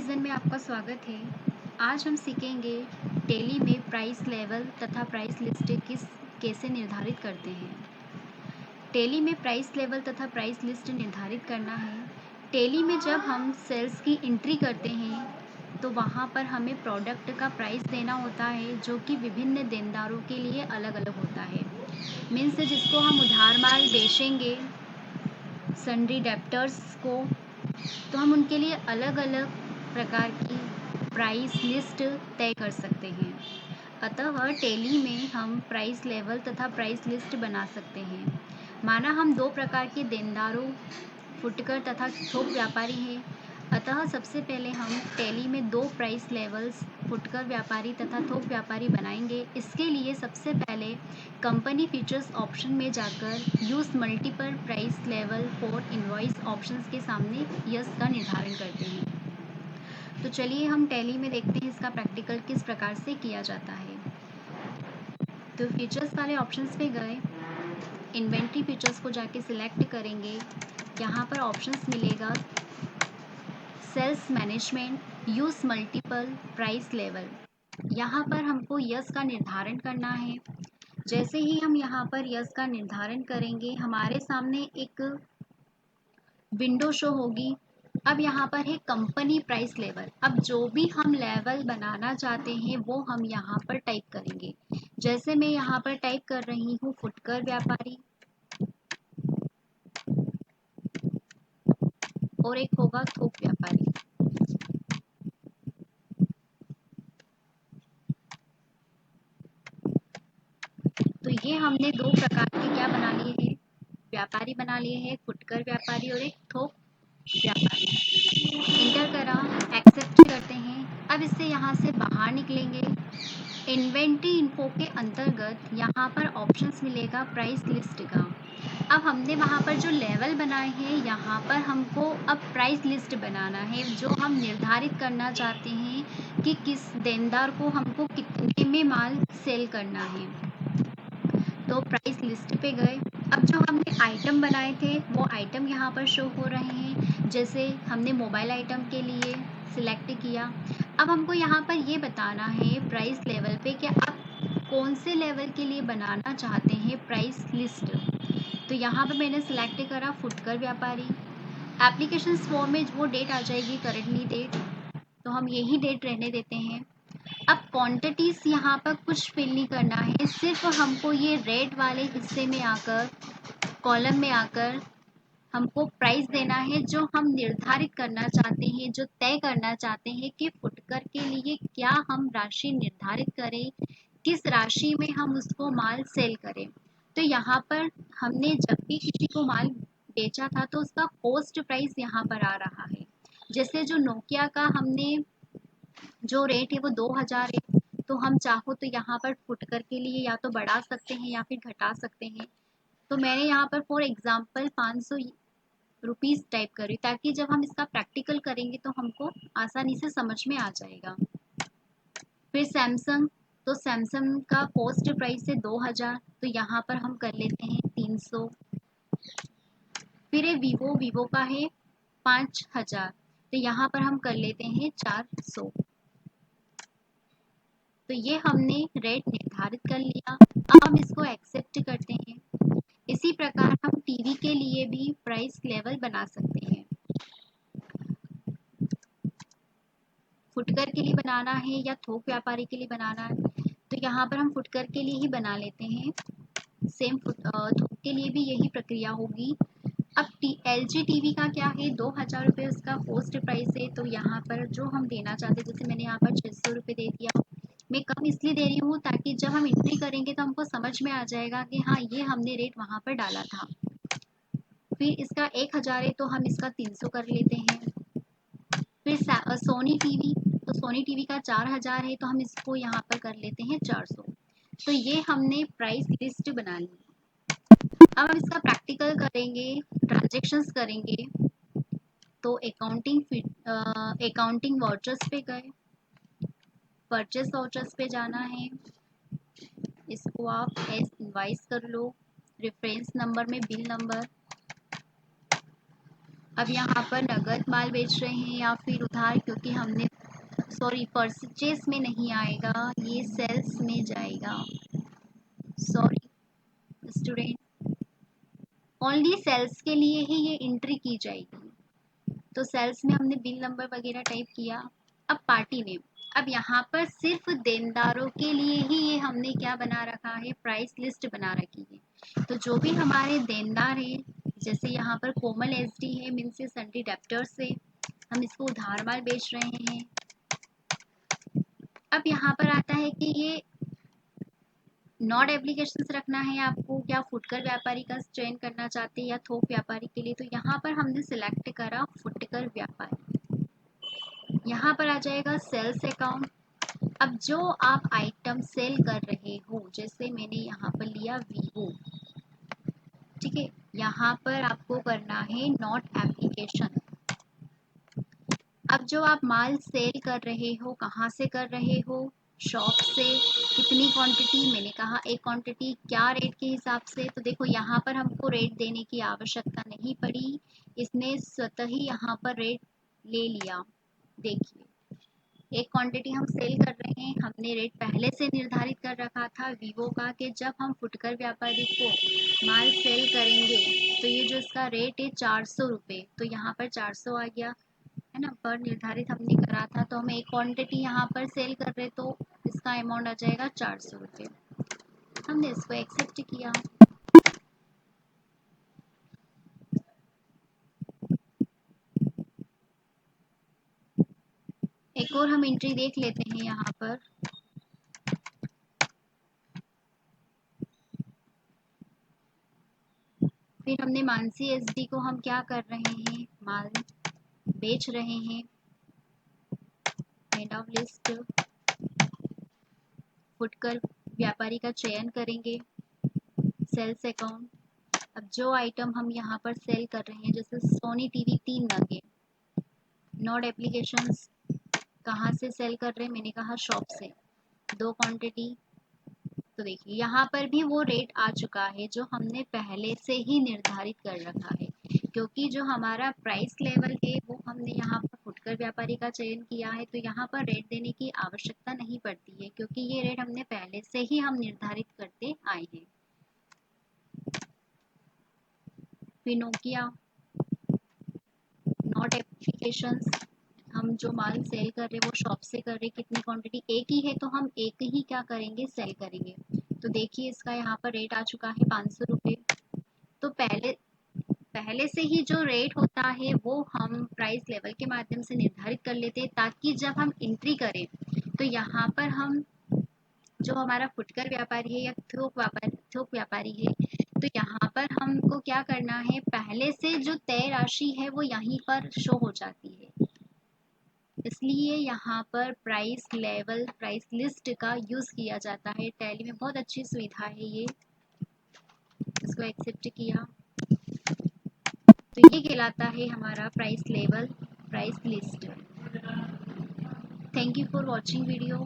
Television में आपका स्वागत है। आज हम सीखेंगे टेली में प्राइस लेवल तथा प्राइस लिस्ट कैसे निर्धारित करते हैं। टेली में प्राइस लेवल तथा प्राइस लिस्ट निर्धारित करना है। टेली में जब हम सेल्स की एंट्री करते हैं तो वहाँ पर हमें प्रोडक्ट का प्राइस देना होता है जो कि विभिन्न देनदारों के लिए अलग अलग होता है। मीन्स जिसको हम उधार माल बेचेंगे सन्ड्री डेप्टर्स को, तो हम उनके लिए अलग अलग प्रकार की प्राइस लिस्ट तय कर सकते हैं। अतः टेली में हम प्राइस लेवल तथा प्राइस लिस्ट बना सकते हैं। माना हम दो प्रकार के देनदारों फुटकर तथा थोक व्यापारी हैं, अतः सबसे पहले हम टेली में दो प्राइस लेवल्स फुटकर व्यापारी तथा थोक व्यापारी बनाएंगे। इसके लिए सबसे पहले कंपनी फीचर्स ऑप्शन में जाकर use multiple price level for invoice options के सामने यस का निर्धारण करते हैं। तो चलिए हम टेली में देखते हैं इसका प्रैक्टिकल किस प्रकार से किया जाता है। तो फीचर्स वाले ऑप्शंस पे गए, इन्वेंट्री फीचर्स को जाके सिलेक्ट करेंगे। यहाँ पर ऑप्शंस मिलेगा sales management, use multiple price level. यहाँ पर हमको यस का निर्धारण करना है। जैसे ही हम यहाँ पर यस का निर्धारण करेंगे हमारे सामने एक विंडो शो होगी। अब यहाँ पर है कंपनी प्राइस लेवल। अब जो भी हम लेवल बनाना चाहते हैं वो हम यहाँ पर टाइप करेंगे। जैसे मैं यहाँ पर टाइप कर रही हूँ फुटकर व्यापारी और एक होगा थोक व्यापारी। तो ये हमने दो प्रकार के क्या बना लिए हैं, व्यापारी बना लिए हैं, फुटकर व्यापारी और एक थोक व्यापारी। इंटर करा, एक्सेप्ट करते हैं। अब इससे यहाँ से बाहर निकलेंगे। इन्वेंट्री इन्फो के अंतर्गत यहाँ पर ऑप्शंस मिलेगा प्राइस लिस्ट का। अब हमने वहाँ पर जो लेवल बनाए हैं यहाँ पर हमको अब प्राइस लिस्ट बनाना है, जो हम निर्धारित करना चाहते हैं कि किस देनदार को हमको कितने में माल सेल करना है। तो प्राइस लिस्ट पे गए। अब जो हमने आइटम बनाए थे वो आइटम यहाँ पर शो हो रहे हैं। जैसे हमने मोबाइल आइटम के लिए सिलेक्ट किया। अब हमको यहाँ पर ये बताना है प्राइस लेवल पे कि आप कौन से लेवल के लिए बनाना चाहते हैं प्राइस लिस्ट। तो यहाँ पर मैंने सिलेक्ट करा फुटकर व्यापारी। एप्लीकेशन फॉर्म में वो डेट आ जाएगी करेंटली डेट, तो हम यही डेट रहने देते हैं। अब क्वांटिटीज यहाँ पर कुछ फिल नहीं करना है, सिर्फ हमको ये रेड वाले हिस्से में आकर कॉलम में आकर हमको प्राइस देना है जो हम निर्धारित करना चाहते हैं, जो तय करना चाहते हैं कि फुटकर के लिए क्या हम राशि निर्धारित करें, किस राशि में हम उसको माल सेल करें। तो यहाँ पर हमने जब भी किसी को माल बेचा था तो उसका कॉस्ट प्राइस यहाँ पर आ रहा है। जैसे जो नोकिया का हमने जो रेट है वो 2000 है, तो हम चाहो तो यहाँ पर फुटकर के लिए या तो बढ़ा सकते हैं या फिर घटा सकते हैं। तो मैंने यहाँ पर फॉर एग्जांपल 500 रुपीज़ टाइप करी ताकि जब हम इसका प्रैक्टिकल करेंगे तो हमको आसानी से समझ में आ जाएगा। फिर सैमसंग, तो सैमसंग का कॉस्ट प्राइस है 2000, तो यहाँ पर हम कर लेते हैं 300। फिर है वीवो, वीवो का है 5000, तो यहाँ पर हम कर लेते हैं 400। तो ये हमने रेट निर्धारित कर लिया। अब हम इसको एक्सेप्ट करते हैं। इसी प्रकार हम टीवी के लिए भी प्राइस लेवल बना सकते हैं। फुटकर के लिए बनाना है या थोक व्यापारी के लिए बनाना है, तो यहाँ पर हम फुटकर के लिए ही बना लेते हैं। सेम थोक के लिए भी यही प्रक्रिया होगी। अब LG टीवी का क्या है, 2000 रुपये उसका कॉस्ट प्राइस है, तो यहाँ पर जो हम देना चाहते हैं, जैसे मैंने यहाँ पर 600 रुपये दे दिया। मैं कम इसलिए दे रही हूँ ताकि जब हम एंट्री करेंगे तो हमको समझ में आ जाएगा कि हाँ ये हमने रेट वहाँ पर डाला था। फिर इसका 1000 है तो हम इसका 300 कर लेते हैं। फिर सोनी टीवी, तो सोनी टीवी का 4000 है तो हम इसको यहाँ पर कर लेते हैं 400। तो ये हमने प्राइस लिस्ट बना ली। अब हम इसका प्रैक्टिकल करेंगे, ट्रांजेक्शन्स करेंगे। तो अकाउंटिंग वाउचर्स पे गए, परचेस वाउचर्स पे जाना है। इसको आप एज इनवाइस कर लो, रेफरेंस नंबर में बिल नंबर। अब यहाँ पर नगद माल बेच रहे हैं या फिर उधार, क्योंकि हमने परचेस में नहीं आएगा, ये सेल्स में जाएगा। सॉरी स्टूडेंट, ओनली सेल्स के लिए ही ये एंट्री की जाएगी। तो सेल्स में हमने बिल नंबर वगैरह टाइप किया। अब पार्टी नेम, अब यहाँ पर सिर्फ देनदारों के लिए ही ये हमने क्या बना रखा है, प्राइस लिस्ट बना रखी है। तो जो भी हमारे देनदार है, जैसे यहाँ पर कोमल एसडी है, मीन से सन्डी डेप्टर से हम इसको उधार माल बेच रहे हैं। अब यहाँ पर आता है कि ये नॉट एप्लीकेशंस रखना है आपको, क्या फुटकर व्यापारी का चयन करना चाहते हैं या थोक व्यापारी के लिए। तो यहाँ पर हमने सिलेक्ट करा फुटकर व्यापारी। यहाँ पर आ जाएगा सेल्स अकाउंट। अब जो आप आइटम सेल कर रहे हो, जैसे मैंने यहाँ पर लिया वीवो, ठीक है, यहाँ पर आपको करना है नॉट एप्लीकेशन। अब जो आप माल सेल कर रहे हो, कहाँ से कर रहे हो, शॉप से, कितनी क्वांटिटी, मैंने कहा एक क्वांटिटी, क्या रेट के हिसाब से। तो देखो यहाँ पर हमको रेट देने की आवश्यकता नहीं पड़ी, इसने स्वतः ही यहाँ पर रेट ले लिया। देखिए एक क्वांटिटी हम सेल कर रहे हैं, हमने रेट पहले से निर्धारित कर रखा था वीवो का कि जब हम फुटकर व्यापारी को माल सेल करेंगे तो ये जो इसका रेट है 400 रुपये, तो यहाँ पर 400 आ गया है ना, पर निर्धारित हमने करा था। तो हम एक क्वांटिटी यहाँ पर सेल कर रहे, तो इसका अमाउंट आ जाएगा 400 रुपये। हमने इसको एक्सेप्ट किया। एक और हम एंट्री देख लेते हैं यहाँ पर। फिर हमने मानसी एसडी को हम क्या कर रहे हैं, माल बेच रहे हैं। हेड ऑफ लिस्ट फुटकर व्यापारी का चयन करेंगे, सेल्स अकाउंट। अब जो आइटम हम यहाँ पर सेल कर रहे हैं, जैसे सोनी टीवी 3 नग, नॉट एप्लीकेशंस, कहाँ से सेल कर रहे हैं, मैंने कहा शॉप से, 2 क्वांटिटी। तो देखिए यहाँ पर भी वो रेट आ चुका है जो हमने पहले से ही निर्धारित कर रखा है, क्योंकि जो हमारा प्राइस लेवल है वो हमने यहाँ पर फुटकर व्यापारी का चयन किया है। तो यहाँ पर रेट देने की आवश्यकता नहीं पड़ती है, क्योंकि ये रेट हमने पहले से ही हम निर्धारित करते आए हैं। फिर नोकिया, नॉट एप्लीकेशंस, हम जो माल सेल कर रहे वो शॉप से कर रहे, कितनी क्वांटिटी, एक ही है तो हम एक ही क्या करेंगे, सेल करेंगे। तो देखिए इसका यहाँ पर रेट आ चुका है 500 रुपये। तो पहले से ही जो रेट होता है वो हम प्राइस लेवल के माध्यम से निर्धारित कर लेते हैं, ताकि जब हम एंट्री करें तो यहाँ पर हम, जो हमारा फुटकर व्यापारी है या थोक व्यापारी है, तो यहाँ पर हमको क्या करना है, पहले से जो तय राशि है वो यहीं पर शो हो जाती है। इसलिए यहाँ पर प्राइस लेवल, प्राइस लिस्ट का यूज़ किया जाता है। टैली में बहुत अच्छी सुविधा है ये, इसको एक्सेप्ट किया। तो ये कहलाता है हमारा price level, price list. Thank you for watching video.